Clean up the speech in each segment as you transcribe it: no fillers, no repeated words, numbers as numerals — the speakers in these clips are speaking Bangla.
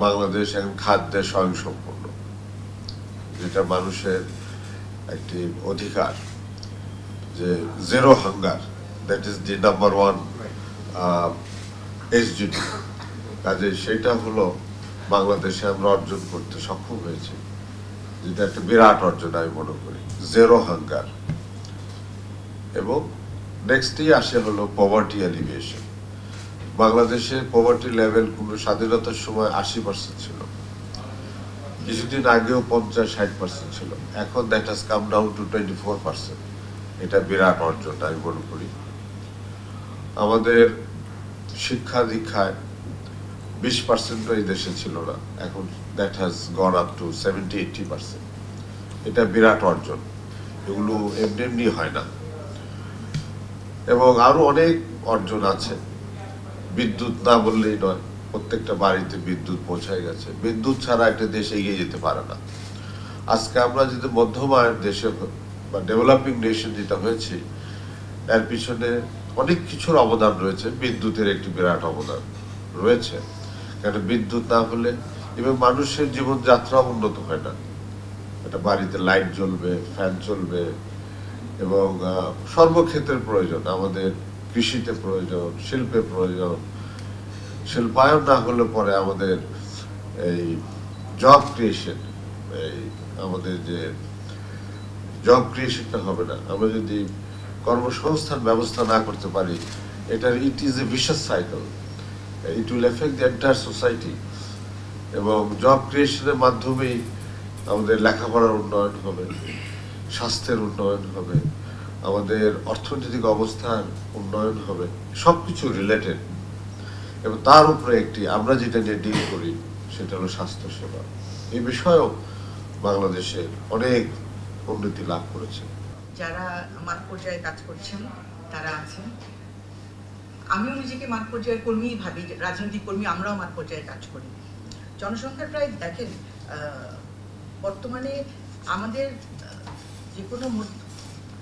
বাংলাদেশ এখন খাদ্যে স্বয়ংসম্পূর্ণ, যেটা মানুষের একটি অধিকার, যে zero hunger, that is the number one SDG। কাজে সেটা হলো বাংলাদেশে আমরা অর্জন করতে সক্ষম হয়েছি, যেটা একটা বিরাট অর্জন আমি মনে করি, জিরো হাঙ্গার। এবং নেক্সটই আসে হলো পভার্টি এলিভিয়েশন। বাংলাদেশের পভার্টি লেভেল কোনো স্বাধীনতার সময় 80% ছিল, কিছুদিন আগেও 50-60% ছিল, এখন that has come down to 24%। এটা বিরাট অর্জন আমি মনে করি। আমাদের শিক্ষা দীক্ষায় 20% এই দেশে ছিল না, এখন that has gone up to 70-80%। এটা বিরাট অর্জন, এগুলো এমনি এমনি হয় না। এবং আরো অনেক অর্জন আছে, বিদ্যুৎ না বললেই নয়, প্রত্যেকটা বাড়িতে বিদ্যুৎ পৌঁছায় গেছে। বিদ্যুৎ ছাড়া একটা দেশ এগিয়ে যেতে পারে না। আজকে আমরা যদি মধ্যম আয়ের দেশে বা ডেভেলপিং নেশন যেটা হয়েছে, এর পিছনে অনেক কিছুর অবদান রয়েছে, বিদ্যুতের একটি বিরাট অবদান রয়েছে। কারণ বিদ্যুৎ না হলে এবং মানুষের জীবনযাত্রা উন্নত হয় না। একটা বাড়িতে লাইট জ্বলবে, ফ্যান চলবে, এবং সর্বক্ষেত্রের প্রয়োজন, আমাদের কৃষিতে প্রয়োজন, শিল্পে প্রয়োজন। শিল্পায়ন না হলে পরে আমাদের এই জব ক্রিয়েশন, এই আমাদের যে জব ক্রিয়েশনটা হবে না। আমরা যদি কর্মসংস্থান ব্যবস্থা না করতে পারি, এটার it is a vicious cycle, it will affect the entire society. এবং জব ক্রিয়েশনের মাধ্যমেই আমাদের লেখাপড়ার উন্নয়ন হবে, স্বাস্থ্যের উন্নয়ন হবে, আমাদের অর্থনৈতিক অবস্থার উন্নয়ন হবে, সবকিছু রিলেটেড। এবং তার উপরে একটি আমরা যেটা নিয়ে ডিল করি সেটা হলো স্বাস্থ্যসেবা। এই বিষয়েও বাংলাদেশে অনেক উন্নতি লাভ করেছে। যারা মাঠ পর্যায়ে কাজ করছেন তারা আছেন, আমিও নিজেকে মাঠ পর্যায়ের কর্মী ভাবি, রাজনৈতিক কর্মী, আমরাও মাঠ পর্যায়ে কাজ করি। জনসংখ্যার প্রায় দেখেন, বর্তমানে আমাদের যে কোনো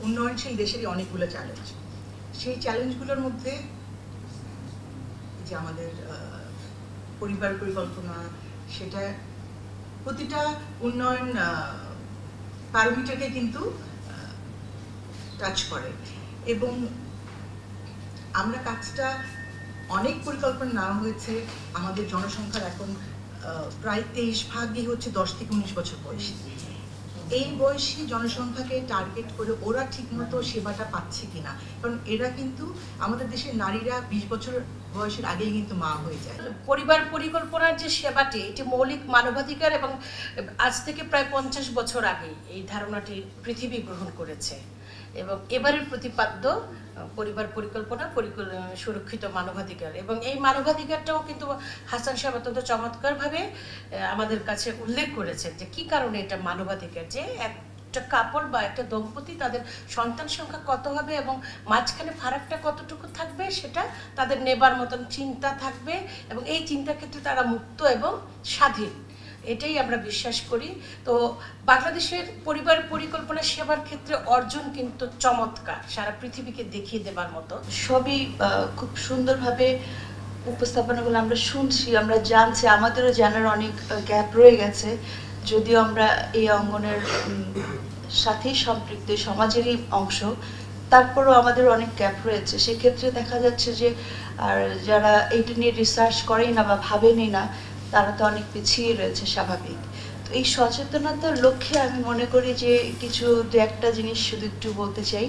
উন্নয়নশীল দেশেরই অনেকগুলো চ্যালেঞ্জ। সেই চ্যালেঞ্জগুলোর মধ্যে যে আমাদের পরিবার পরিকল্পনা, সেটা প্রতিটা উন্নয়ন প্যারামিটারকে কিন্তু টাচ করে। এবং আমরা কাজটা অনেক পরিকল্পনা নেওয়া হয়েছে। আমাদের জনসংখ্যার এখন প্রায় 23% হচ্ছে 10 থেকে 19 বছর বয়সী। এই বয়সী জনসংখ্যাকে টার্গেট করে ওরা ঠিকমতো সেবাটা পাচ্ছে কিনা, কারণ এরা কিন্তু আমাদের দেশের নারীরা 20 বছর বয়সের আগেই কিন্তু মা হয়ে যায়। পরিবার পরিকল্পনার যে সেবাটি, এটি মৌলিক মানবাধিকার, এবং আজ থেকে প্রায় 50 বছর আগে এই ধারণাটি পৃথিবী গ্রহণ করেছে। এবং এবারের প্রতিপাদ্য পরিবার পরিকল্পনা সুরক্ষিত মানবাধিকার। এবং এই মানবাধিকারটাও কিন্তু হাসান সাহেব অত্যন্ত চমৎকারভাবে আমাদের কাছে উল্লেখ করেছেন যে কি কারণে এটা মানবাধিকার, যে একটা কাপল বা একটা দম্পতি তাদের সন্তান সংখ্যা কত হবে এবং মাঝখানে ফারাকটা কতটুকু থাকবে সেটা তাদের নেবার মতন চিন্তা থাকবে, এবং এই চিন্তার ক্ষেত্রে তারা মুক্ত এবং স্বাধীন, এটাই আমরা বিশ্বাস করি। তো বাংলাদেশের পরিবার পরিকল্পনা সেবার ক্ষেত্রে অর্জন কিন্তু চমৎকার, সারা পৃথিবীকে দেখিয়ে দেবার মতো। সবই খুব সুন্দরভাবে উপস্থাপনাগুলো আমরা শুনছি, আমরা জানছি, আমাদেরও জানার অনেক গ্যাপ রয়ে গেছে, যদিও আমরা এই অঙ্গনের সাথেই সম্পৃক্ত, সমাজেরই অংশ, তারপরও আমাদের অনেক গ্যাপ রয়েছে। সেক্ষেত্রে দেখা যাচ্ছে যে আর যারা এইটা নিয়ে রিসার্চ করেই না বা ভাবেনি না, তারা তো অনেক পিছিয়ে রয়েছে, স্বাভাবিক। তো এই সচেতনতার লক্ষ্যে আমি মনে করি যে কিছু দু একটা জিনিস শুধু একটু বলতে চাই।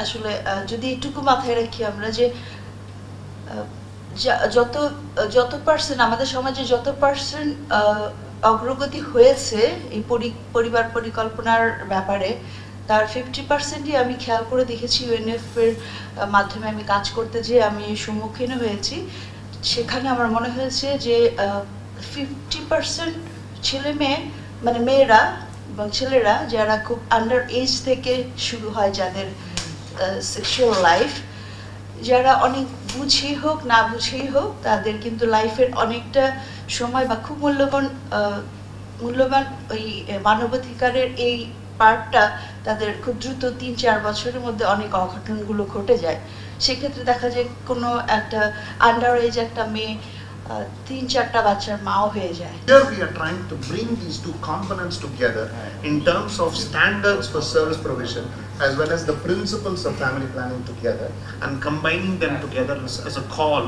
আসলে যদি এটুকু মাথায় রাখি আমরা যে যত পার্সেন্ট আমাদের সমাজে যত পার্সেন্ট অগ্রগতি হয়েছে এই পরিবার পরিকল্পনার ব্যাপারে, তার 50%ই আমি খেয়াল করে দেখেছি ইউএনএফ এর মাধ্যমে আমি কাজ করতে যেয়ে আমি সম্মুখীন হয়েছি। সেখানে আমার মনে হয়েছে যে 50% ছেলে মেয়ে, মানে মেয়েরা এবং ছেলেরা যারা খুব আন্ডার এজ থেকে শুরু হয় যাদের সেক্সুয়াল লাইফ, যারা অনেক বুঝেই হোক না বুঝেই হোক, তাদের কিন্তু লাইফের অনেকটা সময় বা খুব মূল্যবান ওই মানবাধিকারের এই পার্টটা তাদের খুব দ্রুত 3-4 বছরের মধ্যে অনেক অঘটনগুলো ঘটে যায়। সেক্ষেত্রে দেখা যায় কোনো একটা আন্ডার এজ একটা মেয়ে 3-4টা বাচ্চার মাও হয়ে যায়। Here we are trying to bring these two components together in terms of standards for service provision as well as the principles of family planning together, and combining them together as a call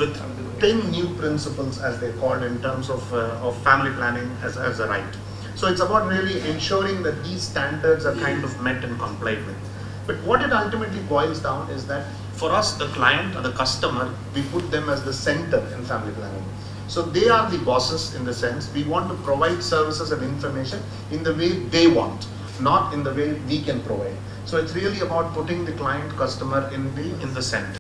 with 10 new principles, as they're called, in terms of family planning as a right. So it's about really ensuring that these standards are kind of met and complied with. But what it ultimately boils down is that for us, the client or the customer, we put them as the center in family planning. So they are the bosses in the sense we want to provide services and information in the way they want, not in the way we can provide. So it's really about putting the client customer in the center.